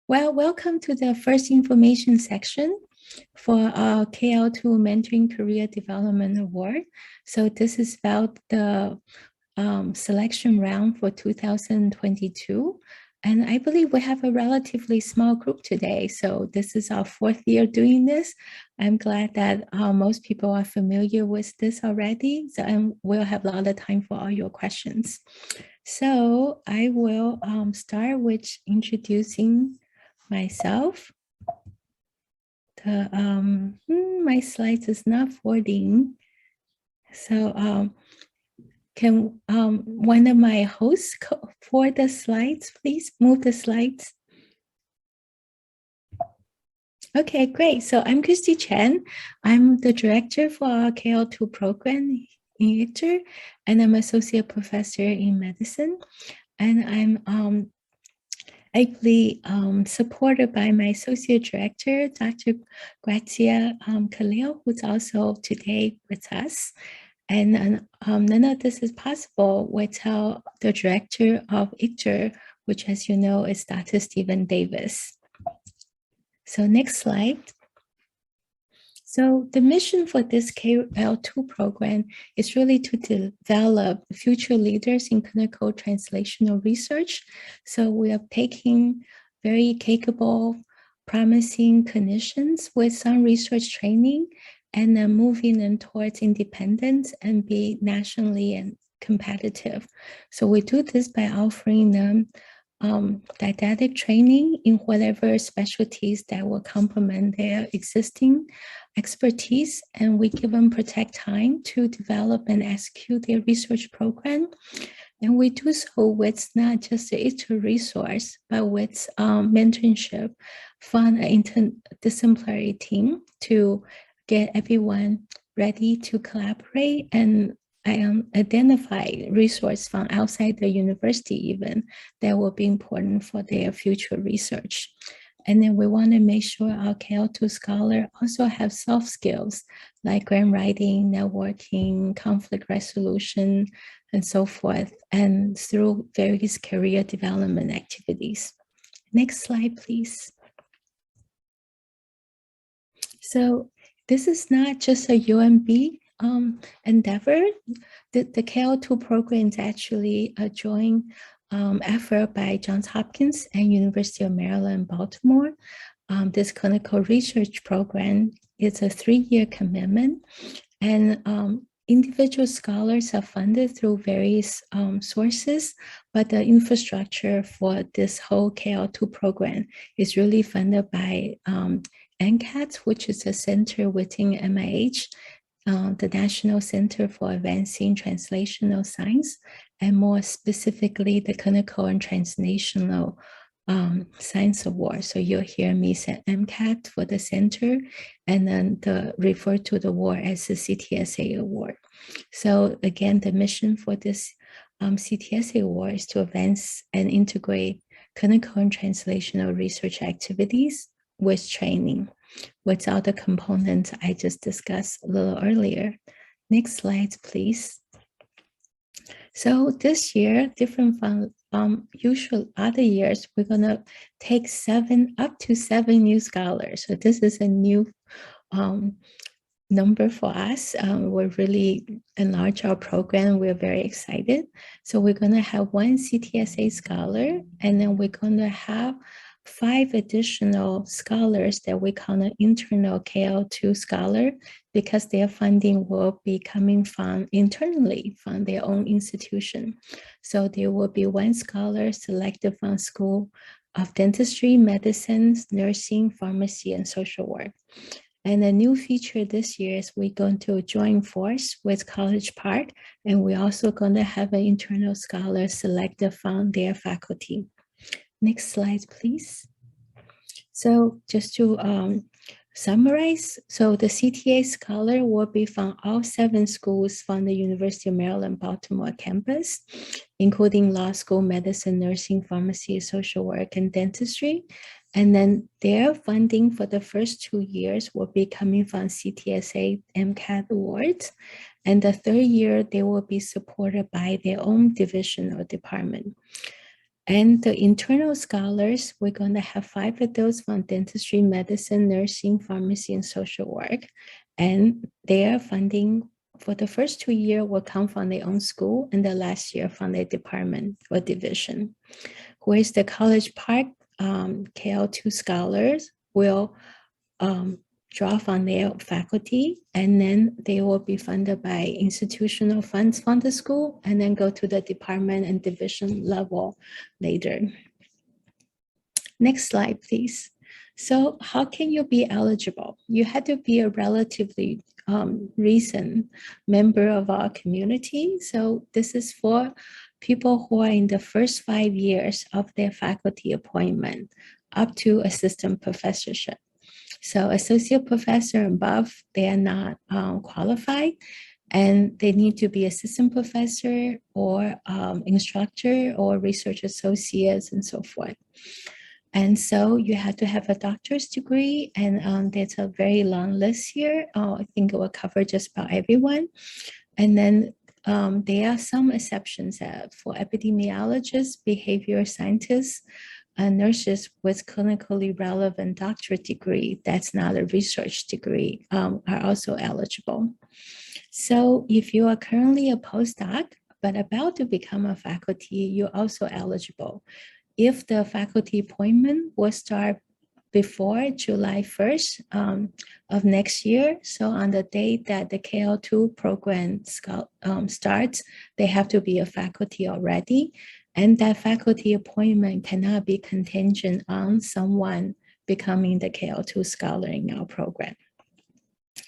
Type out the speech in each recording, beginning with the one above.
Well, welcome to the first information section for our KL2 Mentoring Career Development Award. So this is about the selection round for 2022. And I believe we have a relatively small group today. So this is our fourth year doing this. I'm glad that most people are familiar with this already. And we'll have a lot of time for all your questions. So I will start with introducing myself. My slides is not forwarding. So can one of my hosts forward the slides, please? Move the slides. Okay, great. So I'm Christy Chen. I'm the director for our KL2 program in ICTR, and I'm associate professor in medicine. And I'm ably supported by my associate director, Dr. Grazia Khalil, who's also today with us. And none of this is possible without the director of ICTR, which, as you know, is Dr. Stephen Davis. So next slide. So the mission for this KL2 program is really to develop future leaders in clinical translational research. So we are taking very capable, promising clinicians with some research training and then moving them towards independence and be nationally and competitive. So we do this by offering them didactic training in whatever specialties that will complement their existing expertise, and we give them protect time to develop and execute their research program. And we do so with not just the ICTR resource, but with mentorship from an interdisciplinary team to get everyone ready to collaborate and identify resources from outside the university even that will be important for their future research. And then we want to make sure our KL2 scholar also have soft skills like grant writing, networking, conflict resolution, and so forth, and through various career development activities. Next slide, please. So this is not just a UMB endeavor. The KL2 program is actually a joint effort by Johns Hopkins and University of Maryland, Baltimore. This clinical research program is a 3-year commitment, and individual scholars are funded through various sources, but the infrastructure for this whole KL2 program is really funded by NCAT, which is a center within MIH, the National Center for Advancing Translational Science, and more specifically, the Clinical and Translational Science Award. So you'll hear me say MCAT for the center, and then refer to the award as the CTSA Award. So again, the mission for this CTSA Award is to advance and integrate clinical and translational research activities with training, without the components I just discussed a little earlier. Next slide, please. So this year, different from usual other years, we're gonna take up to seven new scholars. So this is a new number for us. We're really enlarge our program. We're very excited. So we're gonna have one CTSA scholar, and then we're gonna have 5 additional scholars that we call an internal KL2 scholar, because their funding will be coming from internally from their own institution. So there will be 1 scholar selected from School of Dentistry, Medicine, Nursing, Pharmacy, and Social Work. And a new feature this year is we're going to join force with College Park, and we're also going to have an internal scholar selected from their faculty. Next slide, please. So just to summarize, so the CTA scholar will be from all 7 schools from the University of Maryland, Baltimore campus, including law school, medicine, nursing, pharmacy, social work, and dentistry. And then their funding for the first 2 years will be coming from CTSA MCAT awards. And the 3rd year, they will be supported by their own division or department. And the internal scholars, we're going to have 5 of those from dentistry, medicine, nursing, pharmacy, and social work. And their funding for the first 2 years will come from their own school, and the last year from their department or division. Whereas the College Park KL2 scholars will draw from their faculty, and then they will be funded by institutional funds from the school, and then go to the department and division level later. Next slide, please. So how can you be eligible? You had to be a relatively recent member of our community. So this is for people who are in the first 5 years of their faculty appointment up to assistant professorship. So associate professor and above, they are not qualified, and they need to be assistant professor or instructor or research associates and so forth. And so you have to have a doctor's degree, and there's a very long list here. I think it will cover just about everyone. And then there are some exceptions for epidemiologists, behavioral scientists, nurses with clinically relevant doctorate degree, that's not a research degree, are also eligible. So if you are currently a postdoc, but about to become a faculty, you're also eligible. If the faculty appointment will start before July 1st of next year, so on the date that the KL2 program starts, they have to be a faculty already. And that faculty appointment cannot be contingent on someone becoming the KL2 scholar in our program.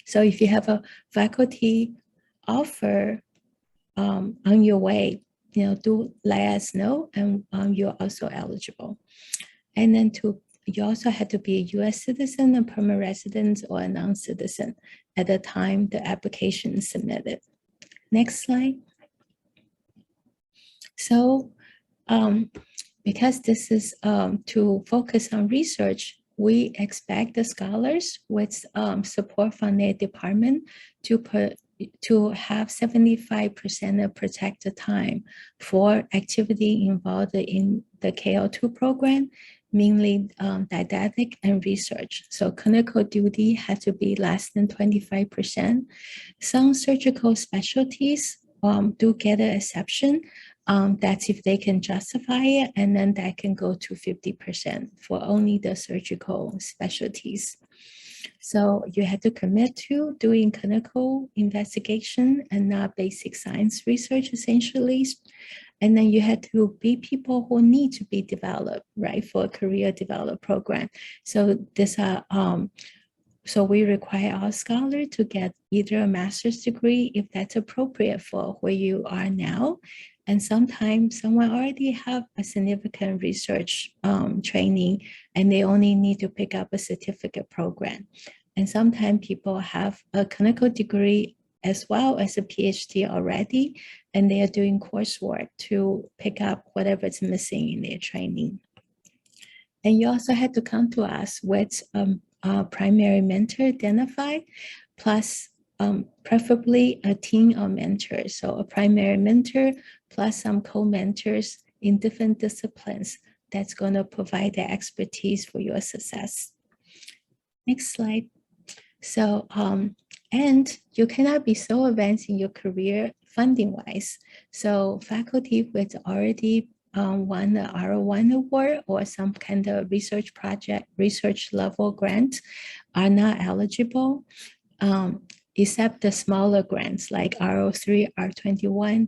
So if you have a faculty offer on your way, do let us know, and you're also eligible. And then you also had to be a US citizen, a permanent resident, or a non-citizen at the time the application is submitted. Next slide. So because this is to focus on research, we expect the scholars with support from their department to have 75% of protected time for activity involved in the KL2 program, mainly didactic and research. So clinical duty had to be less than 25%. Some surgical specialties do get an exception. That's if they can justify it, and then that can go to 50% for only the surgical specialties. So you have to commit to doing clinical investigation and not basic science research, essentially. And then you had to be people who need to be developed, right, for a career development program. So so we require our scholar to get either a master's degree if that's appropriate for where you are now. And sometimes someone already have a significant research training, and they only need to pick up a certificate program. And sometimes people have a clinical degree as well as a PhD already, and they are doing coursework to pick up whatever is missing in their training. And you also had to come to us with a primary mentor identified, plus preferably a team of mentors. So a primary mentor plus some co-mentors in different disciplines that's going to provide the expertise for your success. Next slide. So, and you cannot be so advanced in your career funding-wise. So faculty with already won the R1 award or some kind of research project, research level grant are not eligible, except the smaller grants like R03, R21.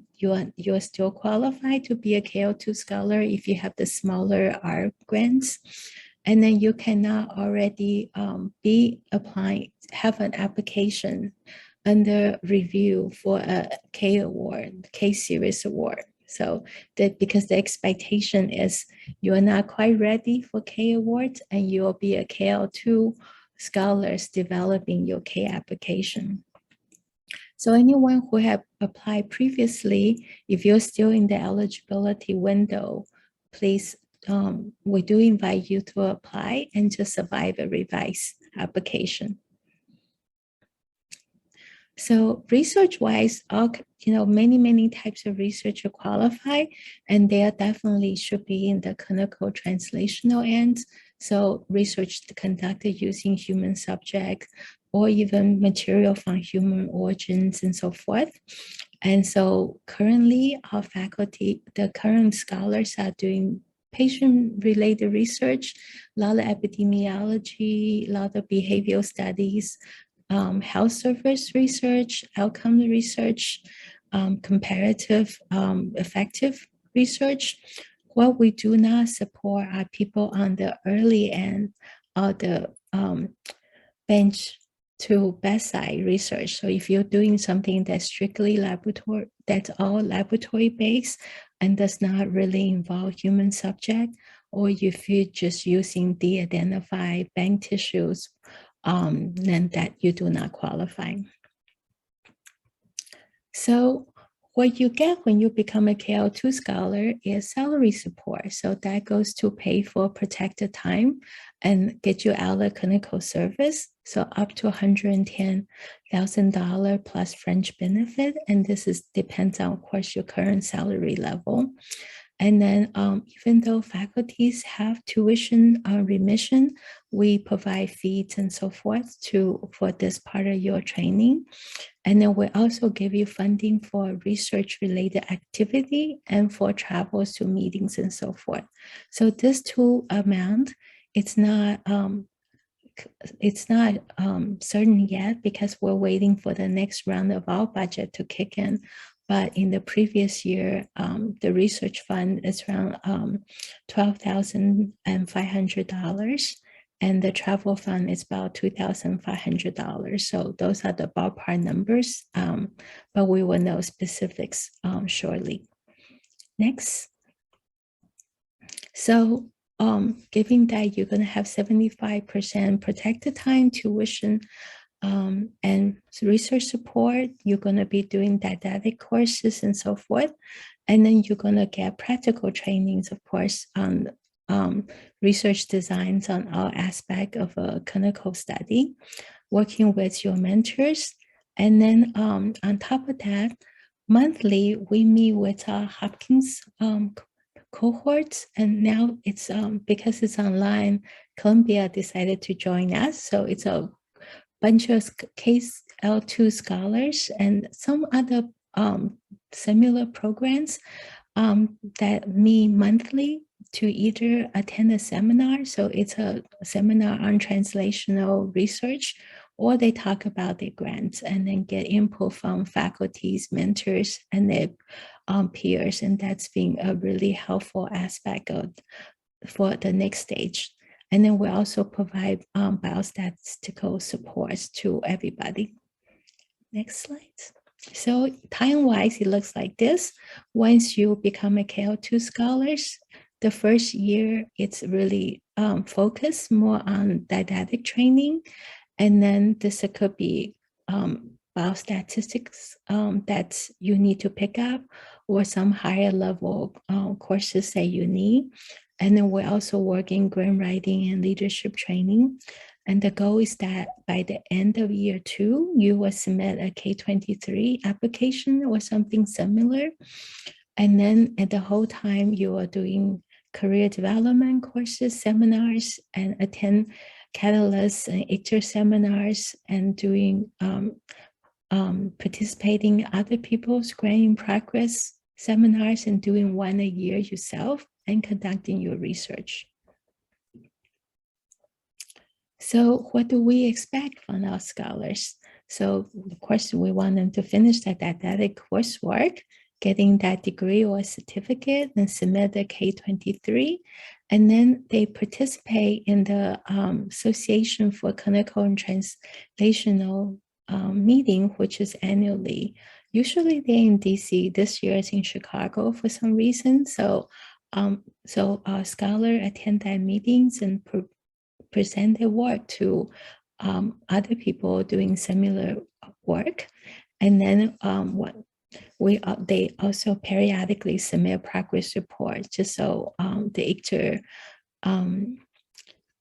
You're still qualified to be a KL2 scholar if you have the smaller R grants. And then you cannot already be applying, have an application under review for a K award, K series award. So that because the expectation is you're not quite ready for K awards, and you'll be a KL2 scholars developing your K application. So anyone who have applied previously, if you're still in the eligibility window, please, we do invite you to apply and to survive a revised application. So research-wise, all many types of research are qualified, and they are definitely should be in the clinical translational end. So research conducted using human subjects, or even material from human origins and so forth. And so currently, our faculty, the current scholars are doing patient-related research, a lot of epidemiology, a lot of behavioral studies, health service research, outcome research, comparative effective research. What we do not support are people on the early end of the bench to bedside research. So if you're doing something that's strictly laboratory, that's all laboratory based and does not really involve human subject, or if you're just using de-identified bank tissues, then that you do not qualify. So what you get when you become a KL2 scholar is salary support. So that goes to pay for protected time and get you out of clinical service. So up to $110,000 plus fringe benefit. And this depends on, of course, your current salary level. And then even though faculties have tuition remission, we provide fees and so forth for this part of your training. And then we also give you funding for research-related activity and for travels to meetings and so forth. So this two amount, it's not certain yet because we're waiting for the next round of our budget to kick in. But in the previous year, the research fund is around $12,500. And the travel fund is about $2,500. So those are the ballpark numbers, but we will know specifics shortly. Next. So given that you're going to have 75% protected time, tuition, and research support, you're going to be doing didactic courses and so forth. And then you're going to get practical trainings, of course, on research designs on all aspects of a clinical study, working with your mentors. And then on top of that, monthly, we meet with our Hopkins cohorts. And now it's because it's online, Columbia decided to join us. So it's a bunch of KL2 scholars and some other similar programs that meet monthly to either attend a seminar. So it's a seminar on translational research, or they talk about their grants and then get input from faculties, mentors, and their peers. And that's been a really helpful aspect for the next stage. And then we also provide biostatistical supports to everybody. Next slide. So time-wise, it looks like this. Once you become a KL2 scholars, the first year, it's really focused more on didactic training. And then this could be biostatistics that you need to pick up, or some higher level courses that you need. And then we're also working grant writing and leadership training. And the goal is that by the end of year 2, you will submit a K23 application or something similar. And then at the whole time, you are doing career development courses, seminars, and attend Catalyst and ICTR seminars, and doing participating in other people's grant in progress seminars, and doing one a year yourself, and conducting your research. So what do we expect from our scholars? So of course, we want them to finish that didactic coursework, getting that degree or certificate, and submit the K23. And then they participate in the Association for Clinical and Translational meeting, which is annually. Usually they're in DC. This year it's in Chicago for some reason. So our scholar attend that meetings and present their work to other people doing similar work. And then they also periodically submit progress reports, just so the ICTR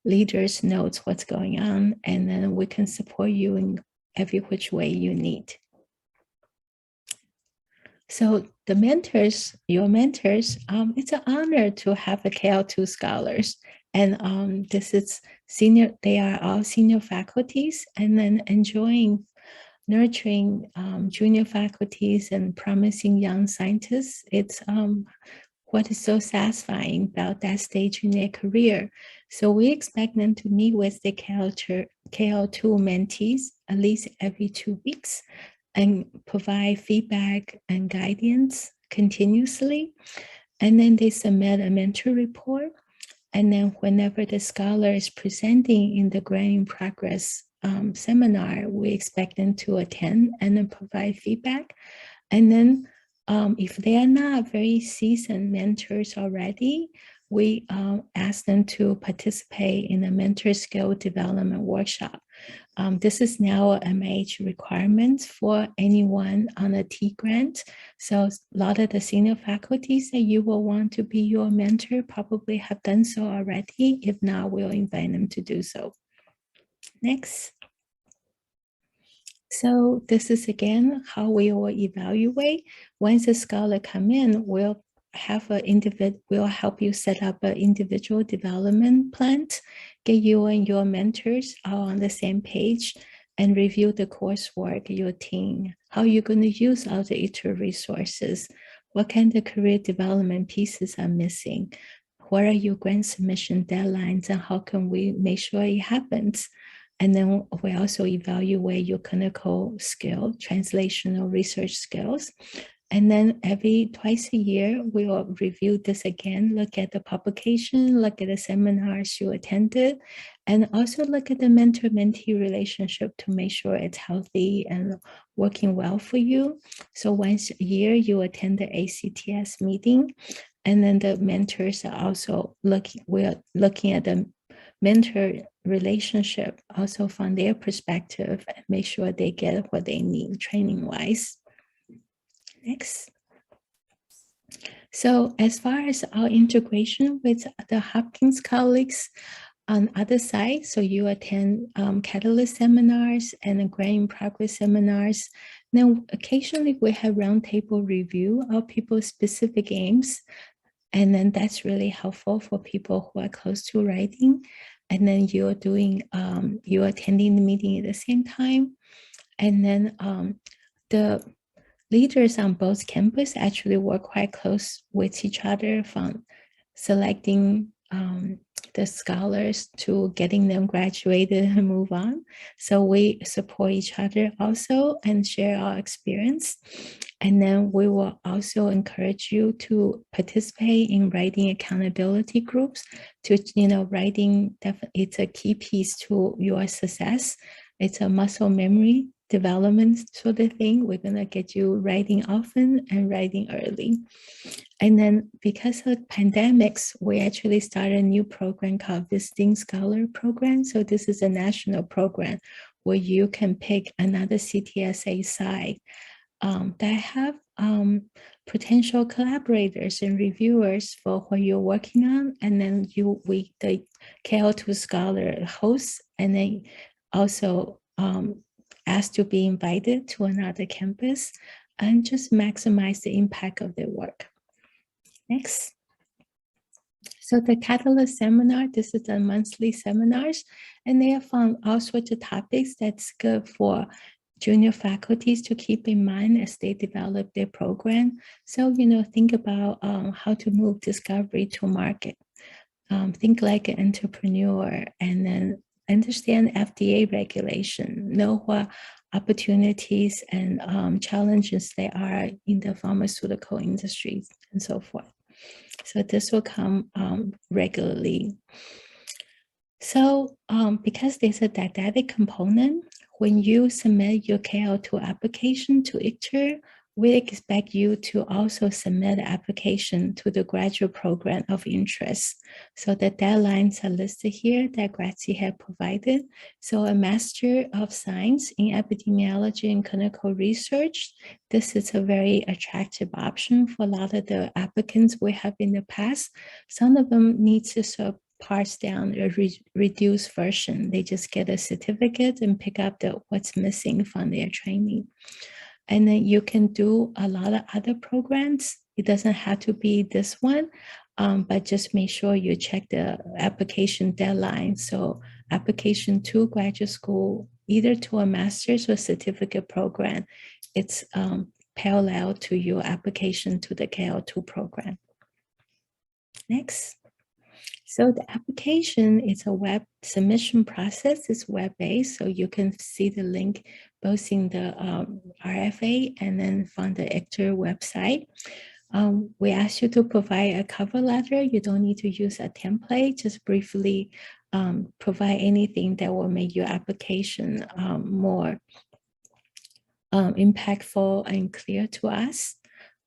leaders knows what's going on, and then we can support you in every which way you need. So the mentors, your mentors, it's an honor to have a KL2 scholars. And this is senior, they are all senior faculties and then enjoying nurturing junior faculties and promising young scientists. It's what is so satisfying about that stage in their career. So we expect them to meet with the KL2 mentees at least every 2 weeks and provide feedback and guidance continuously. And then they submit a mentor report. And then whenever the scholar is presenting in the Growing Progress seminar, we expect them to attend and then provide feedback. And then if they are not very seasoned mentors already, we ask them to participate in a mentor skill development workshop. This is now a MH requirement for anyone on a T grant. So a lot of the senior faculties that you will want to be your mentor probably have done so already. If not, we'll invite them to do so. Next. So this is again how we will evaluate. Once a scholar come in, we'll have an individual, we'll help you set up an individual development plan, get you and your mentors all on the same page, and review the coursework, your team, how you're going to use all the ITER resources, what kind of career development pieces are missing, what are your grant submission deadlines, and how can we make sure it happens. And then we also evaluate your clinical skill, translational research skills. And then twice a year, we will review this again, look at the publication, look at the seminars you attended, and also look at the mentor-mentee relationship to make sure it's healthy and working well for you. So once a year, you attend the ACTS meeting, and then the mentors are also we're looking at the mentor relationship also from their perspective and make sure they get what they need training wise. Next. So as far as our integration with the Hopkins colleagues on other side, so you attend Catalyst seminars and Growing Progress seminars. Then occasionally we have roundtable review of people's specific aims. And then that's really helpful for people who are close to writing. And then you're attending the meeting at the same time. And then the leaders on both campus actually work quite close with each other from selecting the scholars to getting them graduated and move on. So we support each other also and share our experience. And then we will also encourage you to participate in writing accountability groups to, writing, it's a key piece to your success. It's a muscle memory development sort of thing. We're going to get you writing often and writing early. And then because of pandemics, we actually started a new program called Visiting Scholar Program. So this is a national program where you can pick another CTSA site that have potential collaborators and reviewers for what you're working on. And then the KL2 scholar hosts, and then also asked to be invited to another campus and just maximize the impact of their work. Next. So the Catalyst seminar, this is the monthly seminars, and they have found all sorts of topics that's good for junior faculties to keep in mind as they develop their program. So, think about how to move discovery to market. Think like an entrepreneur, and then understand FDA regulation, know what opportunities and challenges there are in the pharmaceutical industry and so forth. So this will come regularly. So because there's a didactic component, when you submit your KL2 application to ICTR, we expect you to also submit an application to the graduate program of interest. So the deadlines are listed here that Grazie had provided. So a Master of Science in Epidemiology and Clinical Research, this is a very attractive option for a lot of the applicants we have in the past. Some of them need to sort of parse down a reduced version. They just get a certificate and pick up what's missing from their training. And then you can do a lot of other programs. It doesn't have to be this one, but just make sure you check the application deadline. So application to graduate school, either to a master's or certificate program, it's parallel to your application to the KL2 program. Next. So the application is a web submission process. It's web-based, so you can see the link both in the RFA and then from the ICTR website. We ask you to provide a cover letter. You don't need to use a template. Just briefly provide anything that will make your application more impactful and clear to us.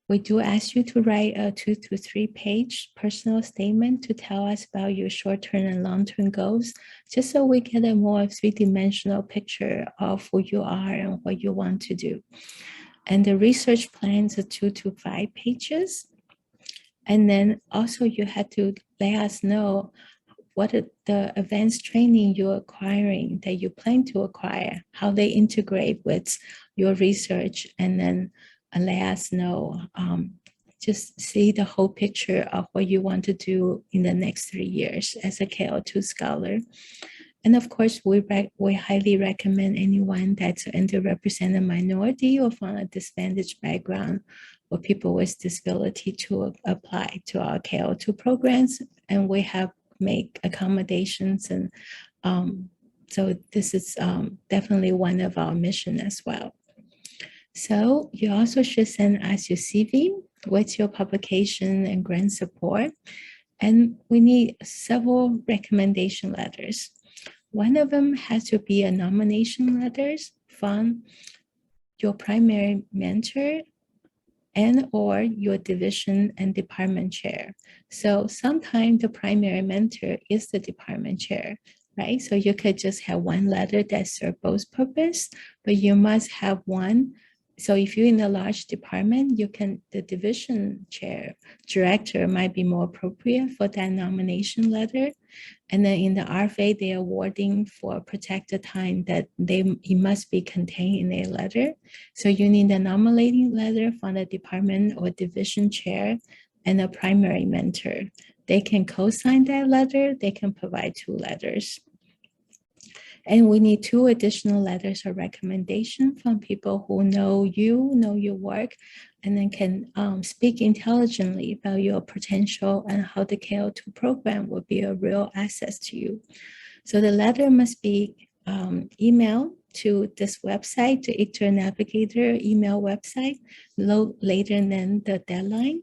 We do ask you to write a 2 to 3 page personal statement to tell us about your short-term and long-term goals, just so we get a more three-dimensional picture of who you are and what you want to do. And the research plans are 2 to 5 pages. And then also you have to let us know what are the advanced training you're acquiring that you plan to acquire, how they integrate with your research, and then let us know. Just see the whole picture of what you want to do in the next 3 years as a KL2 scholar. And of course, we highly recommend anyone that's an underrepresented minority or from a disadvantaged background or people with disability to apply to our KL2 programs. And we have make accommodations, and so this is definitely one of our mission as well. So you also should send us your CV with your publication and grant support, and we need several recommendation letters. One of them has to be a nomination letters from your primary mentor and or your division and department chair. So sometimes the primary mentor is the department chair, right? So you could just have one letter that serves both purposes, but you must have one. So if you're in a large department, the division chair, director might be more appropriate for that nomination letter. And then in the RFA, they are awarding for protected time that it must be contained in a letter. So you need a nominating letter from the department or division chair and a primary mentor. They can co-sign that letter. They can provide 2 letters. And we need 2 additional letters of recommendation from people who know your work, and then can speak intelligently about your potential and how the KL2 program will be a real asset to you. So the letter must be emailed to this website, to ICTR Navigator email website, later than the deadline,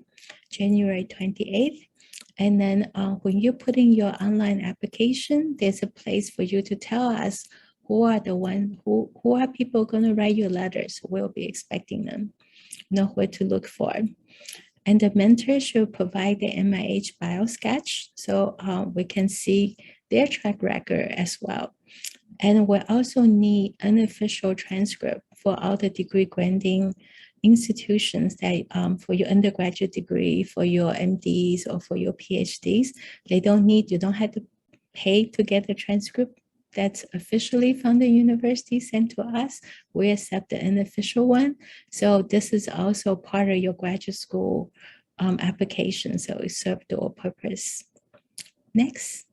January 28th. And then when you put in your online application, there's a place for you to tell us who are people going to write your letters. We'll be expecting them, know where to look for. And the mentor should provide the MIH bio sketch so we can see their track record as well. And we also need an official transcript for all the degree granting institutions that for your undergraduate degree, for your MDs or for your PhDs, you don't have to pay to get the transcript that's officially from the university sent to us. We accept the unofficial one. So this is also part of your graduate school application. So it serves dual purpose. Next.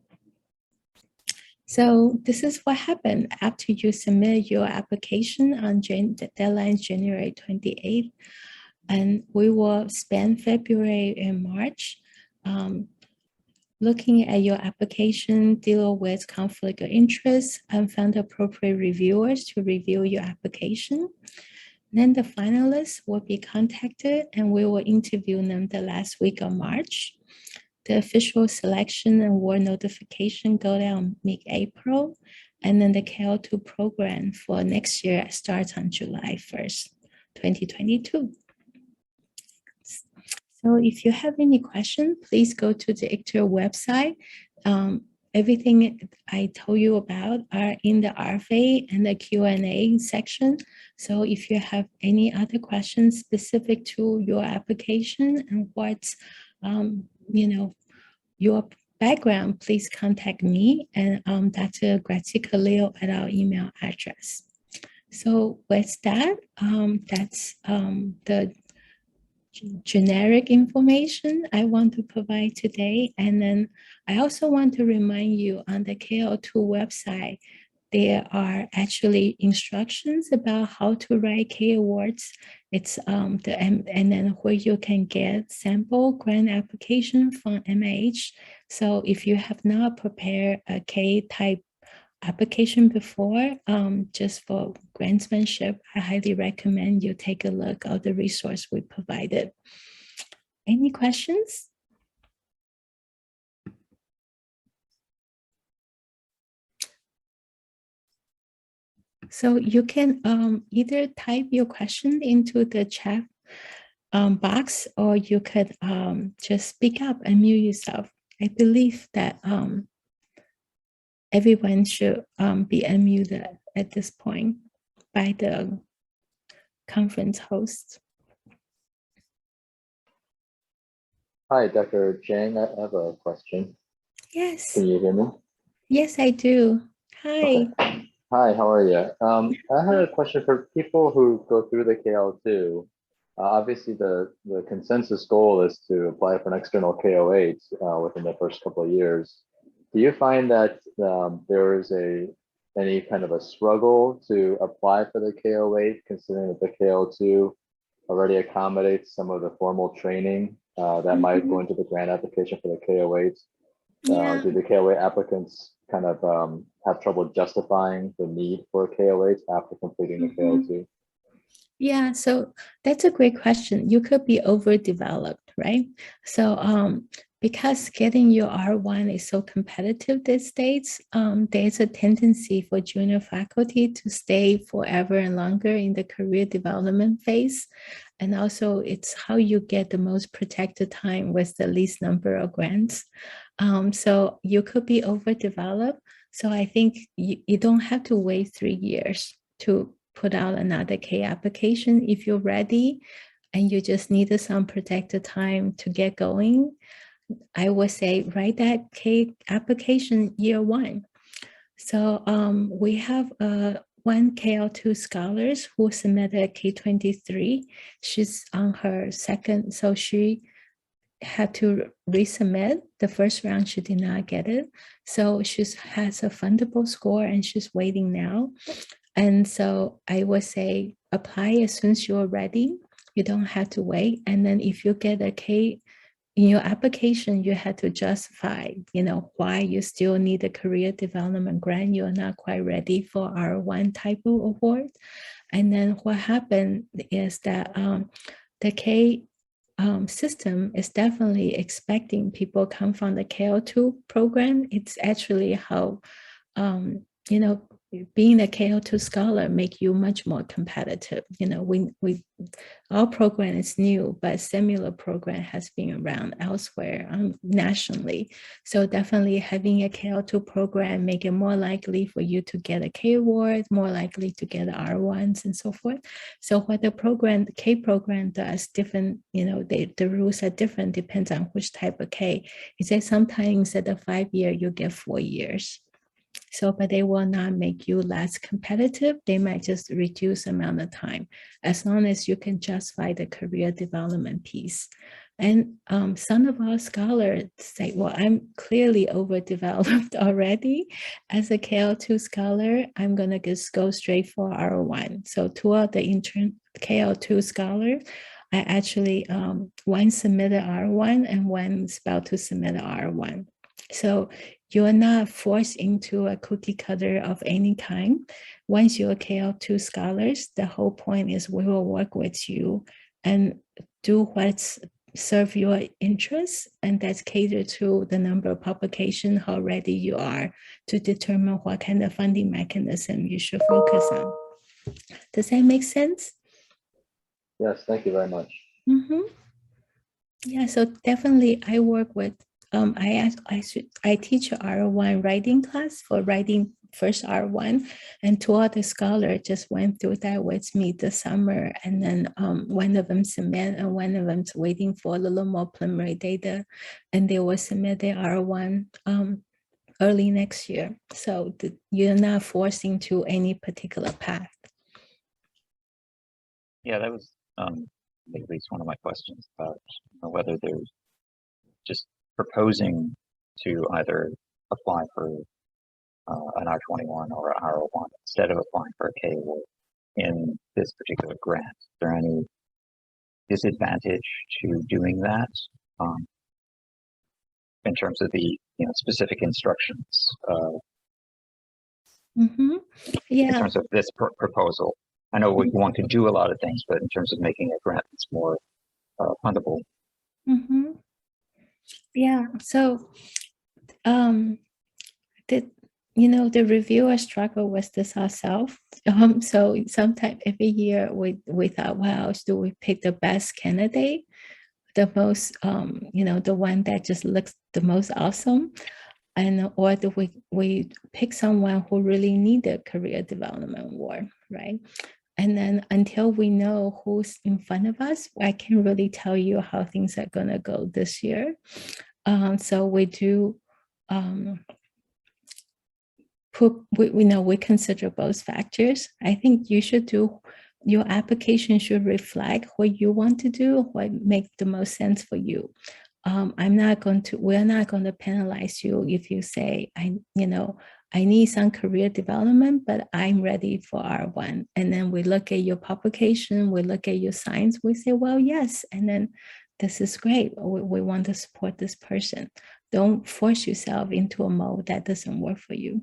So this is what happened after you submit your application on the deadline January 28th. And we will spend February and March looking at your application, deal with conflict of interest, and find appropriate reviewers to review your application. Then the finalists will be contacted and we will interview them the last week of March. The official selection and award notification go down mid-April, and then the KL2 program for next year starts on July 1st, 2022. So if you have any questions, please go to the ICTR website. Everything I told you about are in the RFA and the Q&A section. So if you have any other questions specific to your application and what's your background, please contact me and Dr. Gratica Leo at our email address. So with that, that's the generic information I want to provide today. And then I also want to remind you on the KL2 website, there are actually instructions about how to write K awards. It's and then where you can get sample grant application from MH. So if you have not prepared a K type application before, just for grantsmanship, I highly recommend you take a look at the resource we provided. Any questions? So you can either type your question into the chat box, or you could just speak up and mute yourself. I believe that everyone should be unmuted at this point by the conference host. Hi, Dr. Jang. I have a question. Yes. Can you hear me? Yes, I do. Hi. Okay. Hi, how are you? I had a question for people who go through the KL2. Obviously, the consensus goal is to apply for an external KO8 within the first couple of years. Do you find that there is any kind of a struggle to apply for the KO8, considering that the KL2 already accommodates some of the formal training that might go into the grant application for the KO8? Yeah. Do the KO8 applicants kind of have trouble justifying the need for a KO8 after completing the KL2? Yeah, so that's a great question. You could be overdeveloped, right? So because getting your R1 is so competitive these days, there's a tendency for junior faculty to stay forever and longer in the career development phase. And also it's how you get the most protected time with the least number of grants. So you could be overdeveloped. So I think you don't have to wait 3 years to put out another K application. If you're ready and you just needed some protected time to get going, I would say write that K application year 1. So we have one KL2 scholars who submitted K23. She's on her second, so she had to resubmit. The first round, she did not get it. So she has a fundable score and she's waiting now. And so I would say apply as soon as you're ready. You don't have to wait. And then if you get a K in your application, you have to justify, why you still need a career development grant. You're not quite ready for R1 type of award. And then what happened is that the K system is definitely expecting people come from the KL2 program. It's actually how, being a KL2 scholar make you much more competitive. Our program is new, but similar program has been around elsewhere nationally. So definitely having a KL2 program make it more likely for you to get a K award, more likely to get R1s and so forth. So what the K program does different, the rules are different, depends on which type of K. It says sometimes at the 5 year, you get 4 years. So, but they will not make you less competitive. They might just reduce amount of time as long as you can justify the career development piece. And some of our scholars say, well, I'm clearly overdeveloped already. As a KL2 scholar, I'm going to just go straight for R1. So two of the intern KL2 scholars, I actually, one submitted R1 and one's about to submit R1. So you're not forced into a cookie cutter of any kind. Once you're KL2 scholars, the whole point is we will work with you and do what's serve your interests, and that's catered to the number of publications, how ready you are to determine what kind of funding mechanism you should focus on. Does that make sense? Yes, thank you very much. Yeah, so definitely I work with I teach a R1 writing class for writing first R1, and two other scholars just went through that with me this summer, and then one of them submit and one of them's waiting for a little more preliminary data, and they will submit their R1 early next year. So you're not forcing to any particular path. Yeah, that was at least one of my questions about whether there's just proposing to either apply for an R21 or an R01 instead of applying for a K award in this particular grant. Is there any disadvantage to doing that in terms of the specific instructions Mm-hmm. in Yeah. terms of this proposal? I know one can do a lot of things, but in terms of making a grant that's more fundable. Mm-hmm. Yeah. So, the the reviewer struggle with this ourselves. So sometimes every year we thought, well, do we pick the best candidate, the most the one that just looks the most awesome, and or do we pick someone who really need a career development award, right? And then until we know who's in front of us, I can't really tell you how things are gonna go this year. So we do we know we consider both factors. I think you should do your application should reflect what you want to do, what makes the most sense for you. We're not going to penalize you if you say, I need some career development, but I'm ready for R1. And then we look at your publication, we look at your science, we say, well, yes. And then this is great. We want to support this person. Don't force yourself into a mode that doesn't work for you.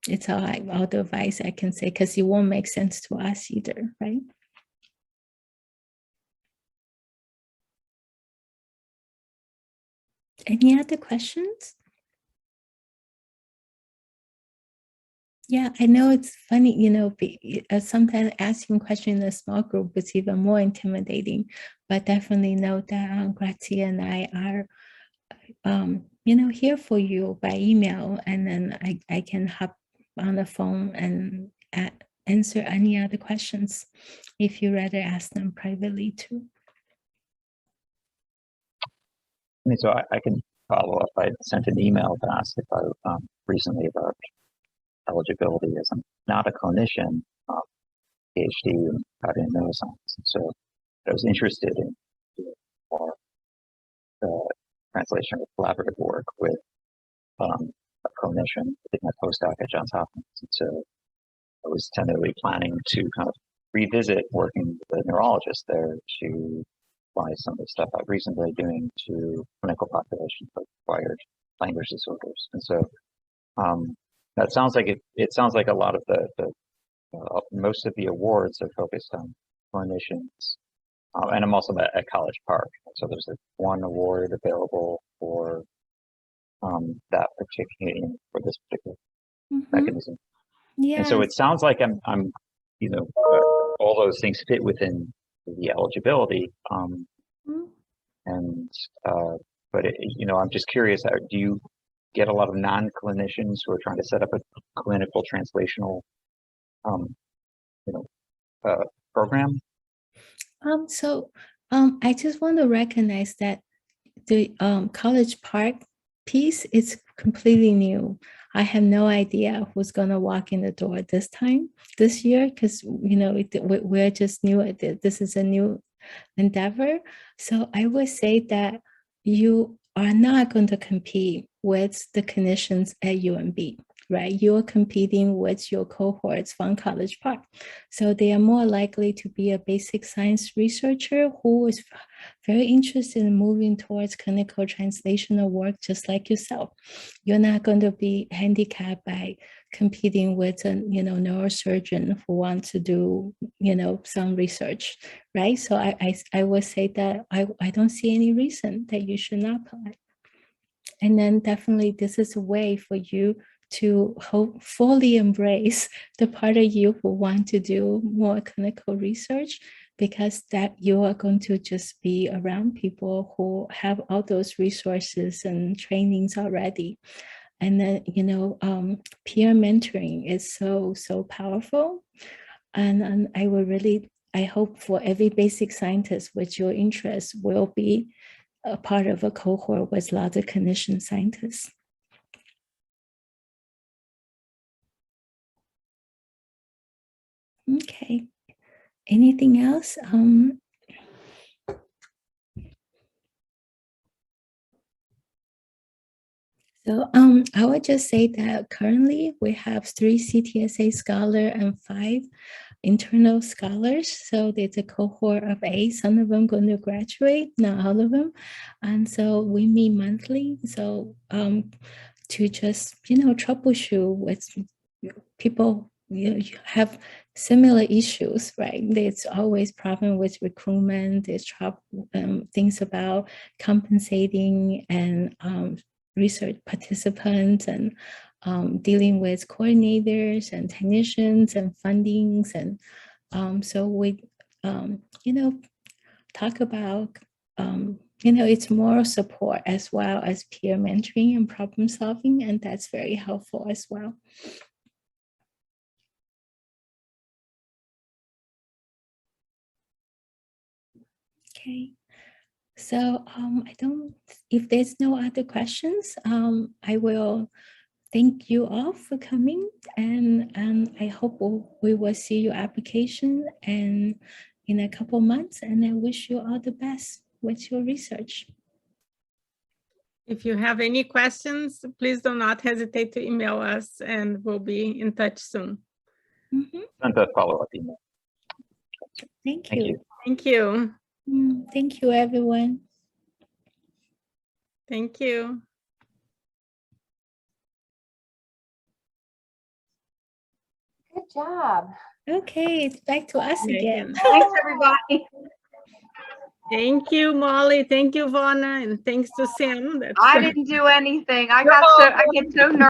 It's all the advice I can say, because it won't make sense to us either, right? Any other questions? Yeah, I know it's funny, sometimes asking questions in a small group is even more intimidating, but definitely know that Gratia and I are, here for you by email, and then I can hop on the phone and answer any other questions if you rather ask them privately too. I mean, so I can follow up. I sent an email to ask about recently about eligibility, as I'm not a clinician, PhD in neuroscience, and so I was interested in doing more translation or collaborative work with a clinician. I did my postdoc at Johns Hopkins, and so I was tentatively planning to kind of revisit working with a neurologist there to apply some of the stuff I've recently been doing to clinical populations with acquired language disorders. And so that sounds like it sounds like a lot of the most of the awards are focused on clinicians. And I'm also at College Park. So there's one award available for that particular, for this particular mechanism. Yeah. And so it sounds like I'm all those things fit within the eligibility. And but I'm just curious, do you get a lot of non-clinicians who are trying to set up a clinical translational program? So I just want to recognize that the College Park piece is completely new. I have no idea who's going to walk in the door this year, because we're just new at it. This is a new endeavor. So I would say that you are not going to compete with the clinicians at UMB, right? You're competing with your cohorts from College Park. So they are more likely to be a basic science researcher who is very interested in moving towards clinical translational work, just like yourself. You're not going to be handicapped by competing with a neurosurgeon who wants to do some research, right? So I would say that I don't see any reason that you should not apply. And then definitely this is a way for you to fully embrace the part of you who want to do more clinical research, because that you are going to just be around people who have all those resources and trainings already. And then, peer mentoring is so powerful. And I hope for every basic scientist with your interest will be a part of a cohort with lots of clinician scientists. Okay. Anything else? I would just say that currently we have 3 CTSA scholar and 5 internal scholars. So there's a cohort of 8, some of them going to graduate, not all of them. And so we meet monthly. So to just, troubleshoot with people you have similar issues, right? There's always problem with recruitment. There's things about compensating and research participants and dealing with coordinators and technicians and fundings. And so we, talk about, it's moral support as well as peer mentoring and problem solving. And that's very helpful as well. Okay. So if there's no other questions, I will thank you all for coming, and I hope we will see your application and in a couple months, and I wish you all the best with your research. If you have any questions, please do not hesitate to email us and we'll be in touch soon. Mhm. Send a follow-up email. Thank Thank you. you. Thank you. Thank you, everyone. Thank you. Good job. Okay, it's back to us again. Thanks, everybody. Thank you, Molly. Thank you, Vonna, and thanks to Sam. I didn't do anything. I get so nervous.